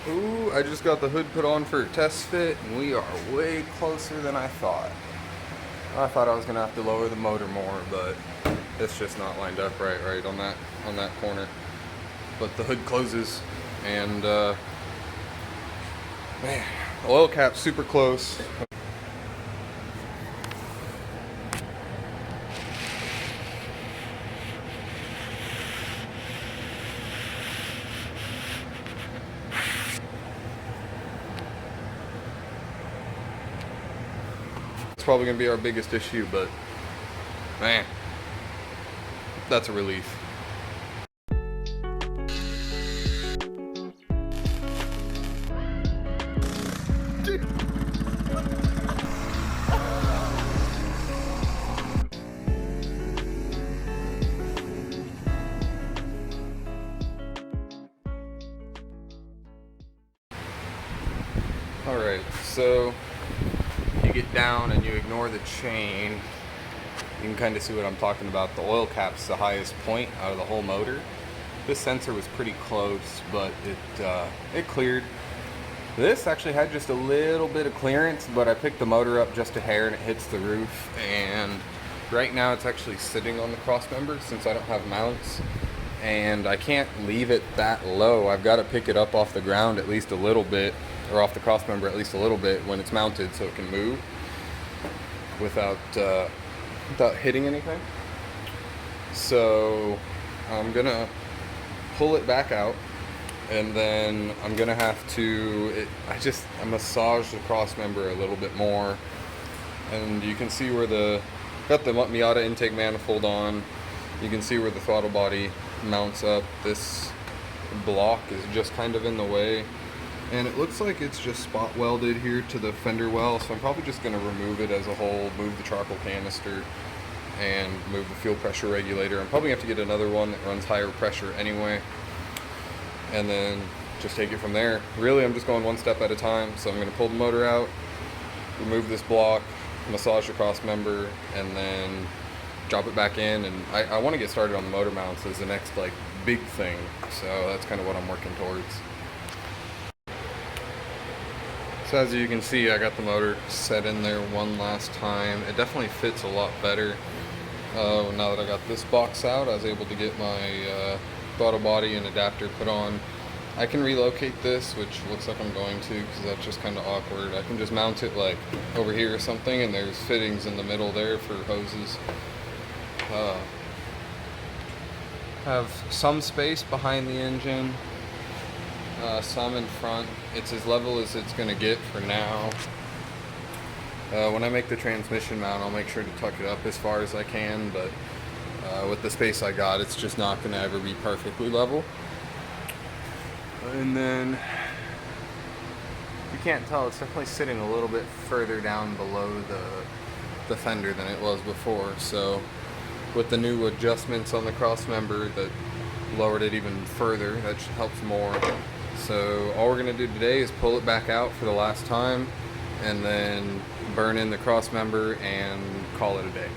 Ooh, I just got the hood put on for a test fit, and we are way closer than I thought. I thought I was gonna have to lower the motor more, but it's just not lined up right on that corner. But the hood closes, and man, the oil cap's super close. It's probably gonna be our biggest issue, but man, that's a relief. Alright, so you get down and you ignore the chain, you can kind of see what I'm talking about. The oil cap's the highest point out of the whole motor. This sensor was pretty close, but it cleared. This actually had just a little bit of clearance, but I picked the motor up just a hair and it hits the roof, and right now it's actually sitting on the crossmember since I don't have mounts, and I can't leave it that low. I've got to pick it up off the ground at least a little bit, or off the crossmember at least a little bit when it's mounted, so it can move without hitting anything. So I'm gonna pull it back out, and then I'm gonna have to I massage the crossmember a little bit more, and you can see where got the Miata intake manifold on. You can see where the throttle body mounts up. This block is just kind of in the way, and it looks like it's just spot welded here to the fender well, so I'm probably just going to remove it as a whole, move the charcoal canister, and move the fuel pressure regulator. I'm probably going to have to get another one that runs higher pressure anyway, and then just take it from there. Really, I'm just going one step at a time, so I'm going to pull the motor out, remove this block, massage the cross member, and then drop it back in. And I want to get started on the motor mounts as the next big thing, so that's kind of what I'm working towards. So as you can see, I got the motor set in there one last time. It definitely fits a lot better. Now that I got this box out, I was able to get my throttle body and adapter put on. I can relocate this, which looks like I'm going to, because that's just kind of awkward. I can just mount it over here or something, and there's fittings in the middle there for hoses. Have some space behind the engine, some in front. It's as level as it's going to get for now. When I make the transmission mount, I'll make sure to tuck it up as far as I can, but with the space I got, it's just not going to ever be perfectly level. And then, you can't tell, it's definitely sitting a little bit further down below the fender than it was before, so with the new adjustments on the crossmember that lowered it even further, that helps more. So all we're going to do today is pull it back out for the last time, and then burn in the crossmember and call it a day.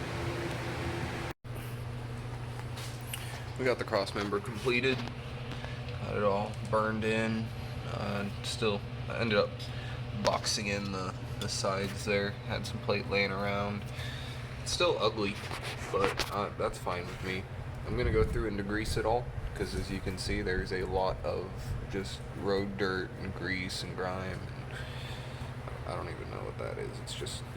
We got the crossmember completed, got it all burned in. Still, I ended up boxing in the sides there, had some plate laying around. It's still ugly, but that's fine with me. I'm gonna go through and degrease it all, because as you can see, there's a lot of just road dirt and grease and grime, and I don't even know what that is.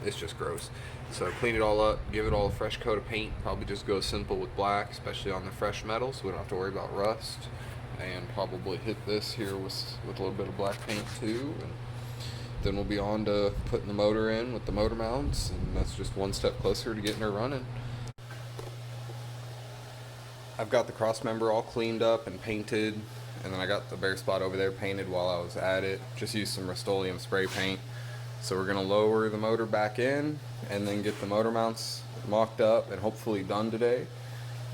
It's just gross. So clean it all up, give it all a fresh coat of paint. Probably just go simple with black, especially on the fresh metal, so we don't have to worry about rust. And probably hit this here with a little bit of black paint too. And then we'll be on to putting the motor in with the motor mounts, and that's just one step closer to getting her running. I've got the crossmember all cleaned up and painted, and then I got the bare spot over there painted while I was at it. Just used some Rust-Oleum spray paint. So we're gonna lower the motor back in, and then get the motor mounts mocked up and hopefully done today.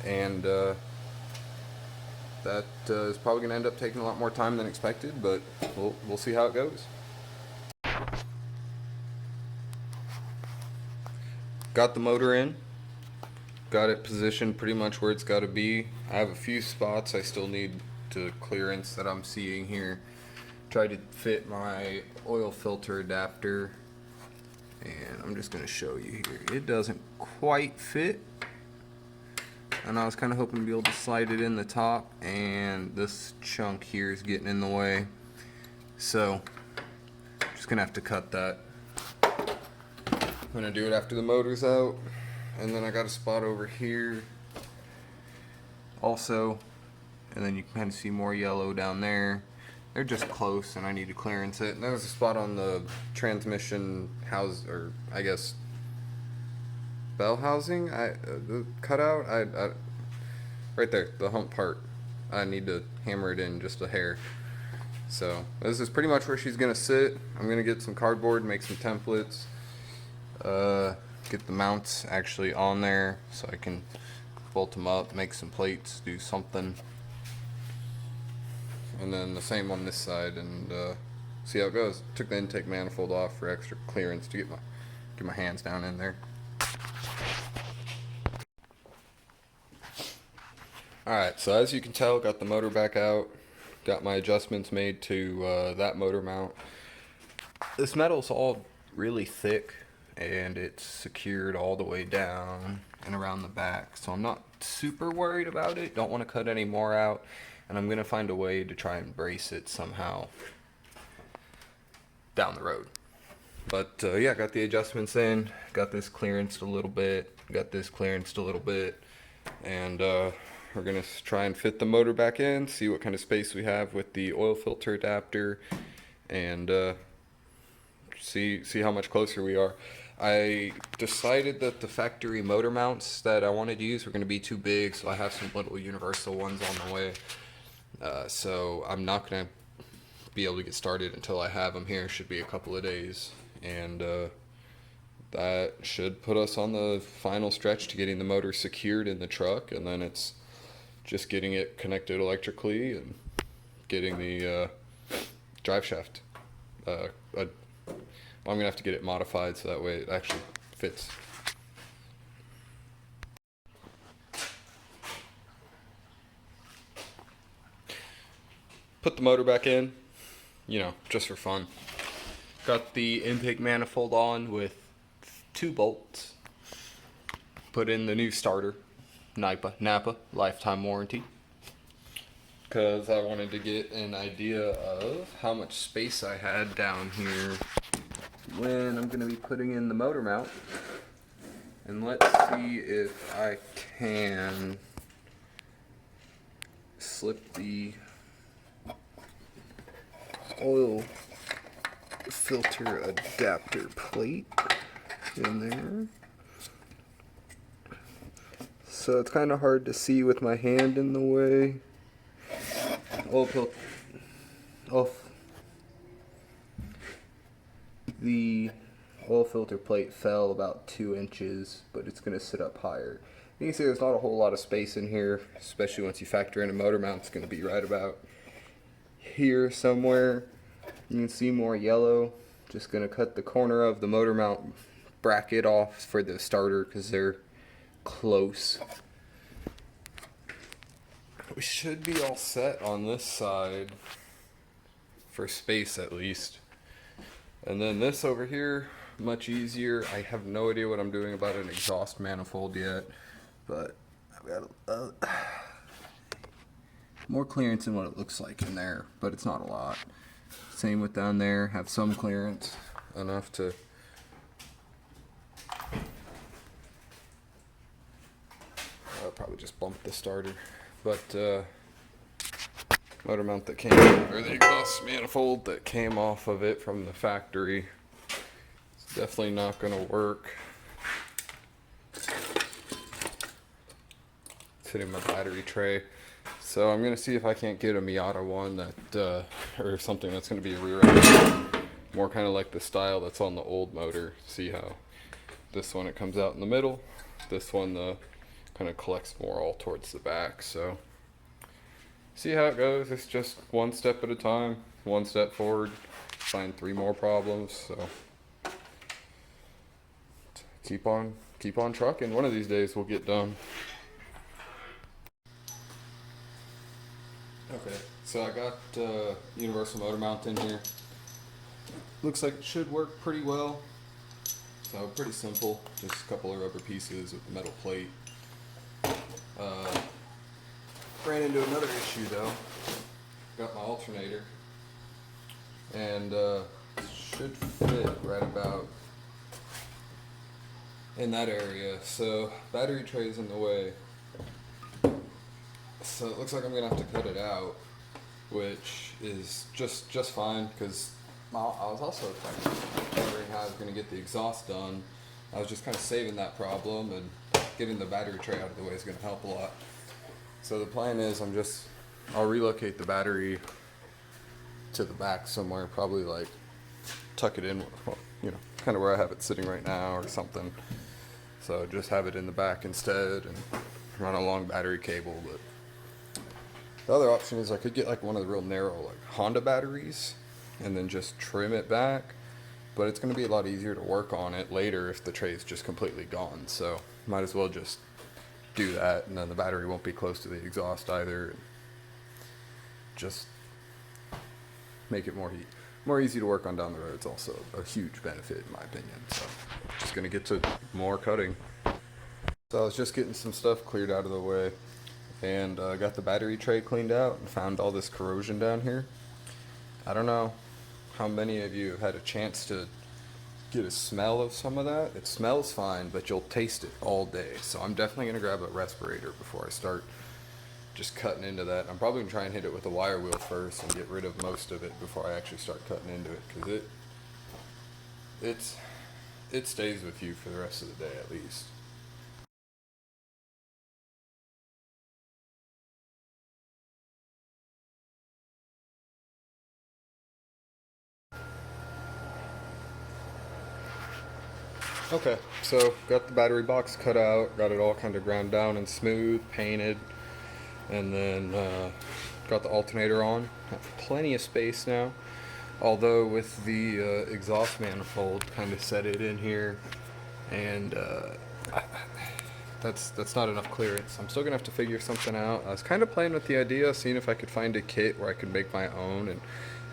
And that is probably gonna end up taking a lot more time than expected, but we'll see how it goes. Got the motor in, got it positioned pretty much where it's got to be. I have a few spots I still need to clearance that I'm seeing here. tried to fit my oil filter adapter, and I'm just going to show you here. It doesn't quite fit, and I was kind of hoping to be able to slide it in the top, and this chunk here is getting in the way, so I'm just going to have to cut that. I'm going to do it after the motor's out. And then I got a spot over here also, and then you can kind of see more yellow down there. They're just close, and I need to clearance it. And there was a spot on the transmission house, or I guess bell housing, the cutout, right there, the hump part. I need to hammer it in just a hair. So this is pretty much where she's gonna sit. I'm gonna get some cardboard, make some templates, get the mounts actually on there so I can bolt them up, make some plates, do something. And then the same on this side, and see how it goes. Took the intake manifold off for extra clearance to get my hands down in there. Alright, so as you can tell, got the motor back out, got my adjustments made to that motor mount. This metal's all really thick, and it's secured all the way down and around the back, so I'm not super worried about it. Don't want to cut any more out, and I'm gonna find a way to try and brace it somehow down the road. But yeah, got the adjustments in, got this clearanced a little bit, got this clearanced a little bit, and we're gonna try and fit the motor back in, see what kind of space we have with the oil filter adapter, and see how much closer we are. I decided that the factory motor mounts that I wanted to use were going to be too big, so I have some little universal ones on the way. So I'm not going to be able to get started until I have them here. Should be a couple of days, and that should put us on the final stretch to getting the motor secured in the truck, and then it's just getting it connected electrically and getting the drive shaft. I'm gonna have to get it modified so that way it actually fits. Put the motor back in, you know, just for fun. Got the intake manifold on with 2 bolts. Put in the new starter, Napa lifetime warranty, because I wanted to get an idea of how much space I had down here when I'm going to be putting in the motor mount. And let's see if I can slip the oil filter adapter plate in there. So it's kind of hard to see with my hand in the way. The oil filter plate fell about 2 inches, but it's going to sit up higher. You can see there's not a whole lot of space in here, especially once you factor in a motor mount. It's going to be right about here somewhere. You can see more yellow. Just going to cut the corner of the motor mount bracket off for the starter because they're close. We should be all set on this side for space at least. And then this over here, much easier. I have no idea what I'm doing about an exhaust manifold yet, but I've got more clearance than what it looks like in there, but it's not a lot. Same with down there, have some clearance, enough to I'll probably just bump the starter. But motor mount that came, or the exhaust manifold that came off of it from the factory, it's definitely not going to work. It's hitting my battery tray. So I'm going to see if I can't get a Miata one that, or something that's going to be a rear end, more kind of like the style that's on the old motor. See how this one, it comes out in the middle. This one, the kind of collects more all towards the back. So see how it goes. It's just one step at a time, one step forward, find 3 more problems. So keep on trucking. One of these days we'll get done. Okay, So I got universal motor mount in here. Looks like it should work pretty well. So pretty simple, just a couple of rubber pieces with a metal plate. Ran into another issue though. Got my alternator, and should fit right about in that area. So battery tray's in the way. So it looks like I'm gonna have to cut it out, which is just fine because I was also wondering how I was gonna get the exhaust done. I was just kind of saving that problem, and getting the battery tray out of the way is gonna help a lot. So the plan is I'll relocate the battery to the back somewhere, probably like tuck it in, you know, kind of where I have it sitting right now or something. So just have it in the back instead and run a long battery cable. But the other option is I could get like one of the real narrow like Honda batteries and then just trim it back. But it's going to be a lot easier to work on it later if the tray is just completely gone. So might as well just do that, and then the battery won't be close to the exhaust either. Just make it more easy to work on down the road. It's also a huge benefit in my opinion. So just gonna get to more cutting. So I was just getting some stuff cleared out of the way, and got the battery tray cleaned out and found all this corrosion down here. I don't know how many of you have had a chance to get a smell of some of that. It smells fine, but you'll taste it all day. So I'm definitely gonna grab a respirator before I start just cutting into that. I'm probably gonna try and hit it with a wire wheel first and get rid of most of it before I actually start cutting into it, because it stays with you for the rest of the day at least. Okay, so got the battery box cut out, got it all kind of ground down and smooth, painted, and then got the alternator on. Have plenty of space now, although with the exhaust manifold kind of set it in here, and that's not enough clearance. I'm still gonna have to figure something out. I was kind of playing with the idea, seeing if I could find a kit where I could make my own and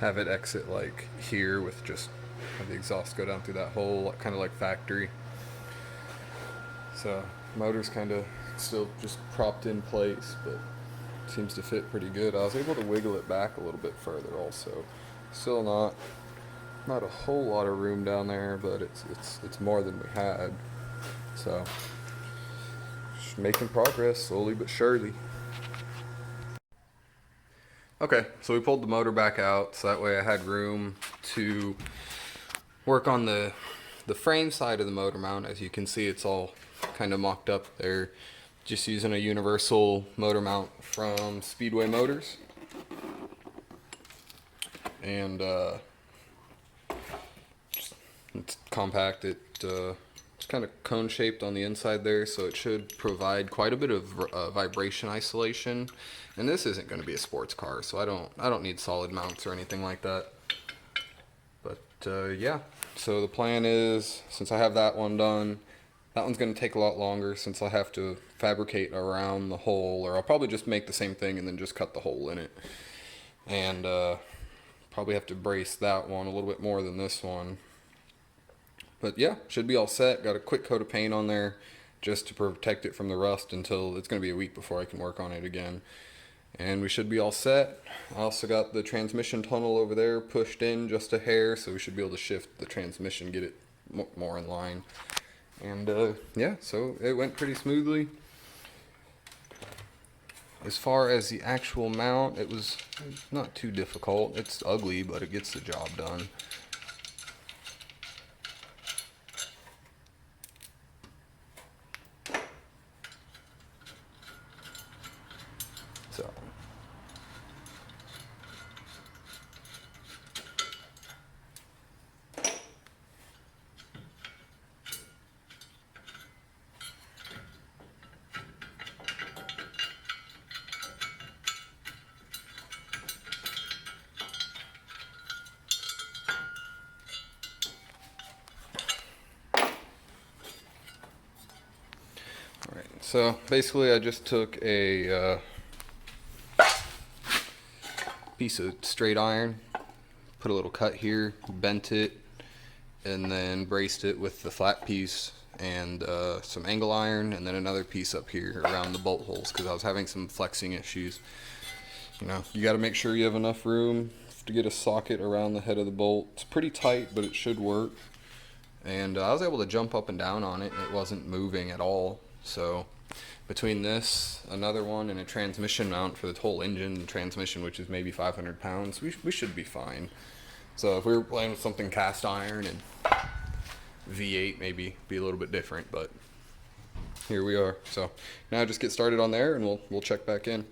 have it exit like here with just have the exhaust go down through that hole, kind of like factory. So motor's kind of still just propped in place, but seems to fit pretty good. I was able to wiggle it back a little bit further also. Still not a whole lot of room down there, but it's more than we had. So just making progress slowly but surely. Okay, so we pulled the motor back out, so that way I had room to work on the frame side of the motor mount. As you can see, it's all kind of mocked up there. Just using a universal motor mount from Speedway Motors. And it's compact. It's kind of cone shaped on the inside there, so it should provide quite a bit of vibration isolation. And this isn't going to be a sports car, so I don't need solid mounts or anything like that. But yeah, so the plan is, since I have that one done, that one's going to take a lot longer since I have to fabricate around the hole, or I'll probably just make the same thing and then just cut the hole in it. And probably have to brace that one a little bit more than this one. But yeah, should be all set. Got a quick coat of paint on there just to protect it from the rust until it's going to be a week before I can work on it again. And we should be all set. I also got the transmission tunnel over there pushed in just a hair, so we should be able to shift the transmission, get it more in line. And yeah, so it went pretty smoothly. As far as the actual mount, it was not too difficult. It's ugly, but it gets the job done. So so basically I just took a piece of straight iron, put a little cut here, bent it, and then braced it with the flat piece and some angle iron, and then another piece up here around the bolt holes because I was having some flexing issues. You know, you got to make sure you have enough room to get a socket around the head of the bolt. It's pretty tight, but it should work. And I was able to jump up and down on it, and it wasn't moving at all. So between this, another one, and a transmission mount for the whole engine and transmission, which is maybe 500 pounds, we should be fine. So if we were playing with something cast iron and V8, maybe be a little bit different, but here we are. So now just get started on there, and we'll check back in.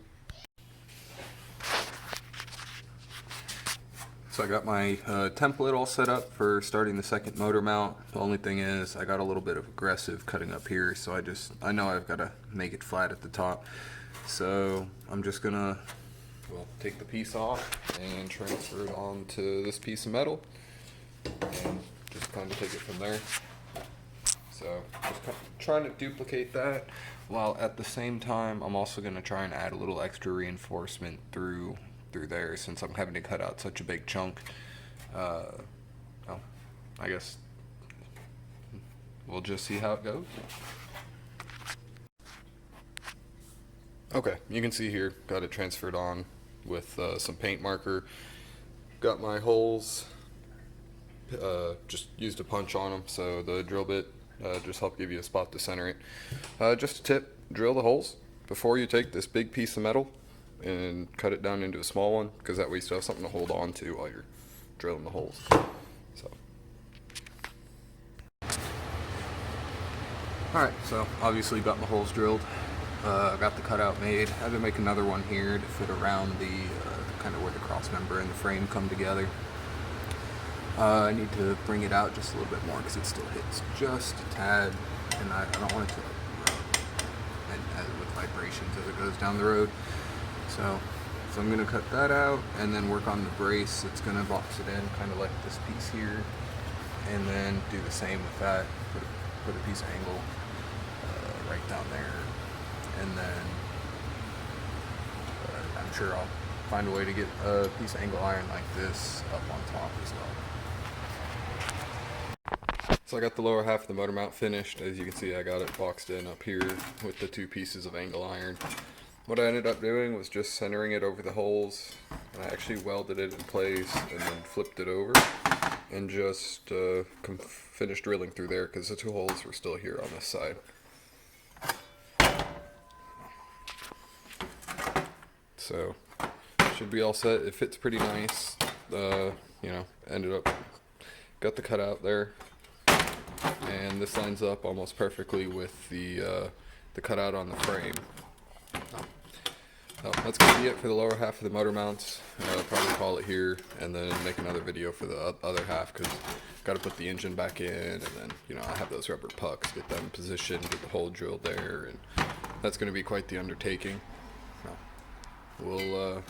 So I got my template all set up for starting the second motor mount. The only thing is I got a little bit of aggressive cutting up here, so I know I've got to make it flat at the top. So I'm just gonna take the piece off and transfer it onto this piece of metal and just kind of take it from there. So just trying to duplicate that, while at the same time I'm also going to try and add a little extra reinforcement through there, since I'm having to cut out such a big chunk. Well, I guess we'll just see how it goes. Okay, you can see here, got it transferred on with some paint marker. Got my holes, just used a punch on them, so the drill bit just helped give you a spot to center it. Just a tip, drill the holes before you take this big piece of metal and cut it down into a small one, because that way you still have something to hold on to while you're drilling the holes. So, alright, so obviously got my holes drilled. Got the cutout made. I had to make another one here to fit around the kind of where the crossmember and the frame come together. I need to bring it out just a little bit more because it still hits just a tad, and I don't want it to with vibrations as it goes down the road. So I'm going to cut that out and then work on the brace. It's going to box it in kind of like this piece here, and then do the same with that. Put a piece of angle right down there, and then I'm sure I'll find a way to get a piece of angle iron like this up on top as well. So I got the lower half of the motor mount finished. As you can see, I got it boxed in up here with the 2 pieces of angle iron. What I ended up doing was just centering it over the holes, and I actually welded it in place and then flipped it over and just finished drilling through there, because the 2 holes were still here on this side. So should be all set. It fits pretty nice. You know, ended up got the cutout there, and this lines up almost perfectly with the cutout on the frame. So that's going to be it for the lower half of the motor mounts. Probably call it here and then make another video for the other half, because got to put the engine back in, and then, you know, I have those rubber pucks, get them positioned, get the hole drilled there, and that's going to be quite the undertaking. We'll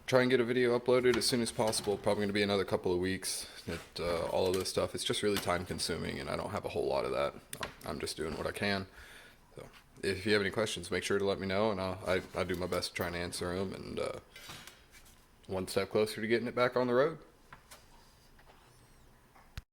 try and get a video uploaded as soon as possible. Probably going to be another couple of weeks. All of this stuff, it's just really time consuming, and I don't have a whole lot of that. I'm just doing what I can. So if you have any questions, make sure to let me know, and I'll do my best to try and answer them, and one step closer to getting it back on the road.